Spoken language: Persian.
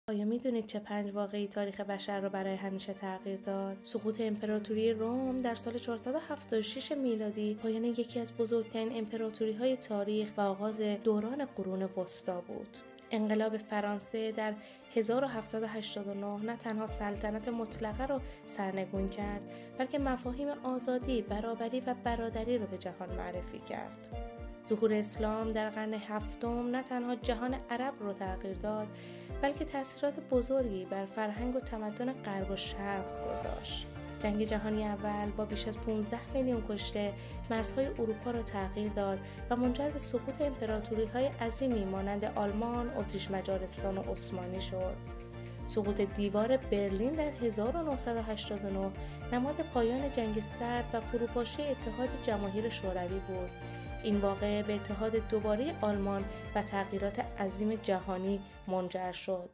آیا میدونید چه 5 واقعه تاریخ بشر را برای همیشه تغییر داد؟ سقوط امپراتوری روم در سال 476 میلادی پایان یکی از بزرگترین امپراتوری‌های تاریخ و آغاز دوران قرون وسطی بود. انقلاب فرانسه در 1789 نه تنها سلطنت مطلقه را سرنگون کرد، بلکه مفاهیم آزادی، برابری و برادری را به جهان معرفی کرد. ظهور اسلام در قرن هفتم نه تنها جهان عرب را تغییر داد، بلکه تأثیرات بزرگی بر فرهنگ و تمدن غرب و شرق گذاشت. جنگ جهانی اول با بیش از 15 میلیون کشته مرزهای اروپا را تغییر داد و منجر به سقوط امپراتوری‌های عظیمی مانند آلمان، اتریش مجارستان و عثمانی شد. سقوط دیوار برلین در 1989 نماد پایان جنگ سرد و فروپاشی اتحاد جماهیر شوروی بود. این واقعه به اتحاد دوباره آلمان و تغییرات عظیم جهانی منجر شد.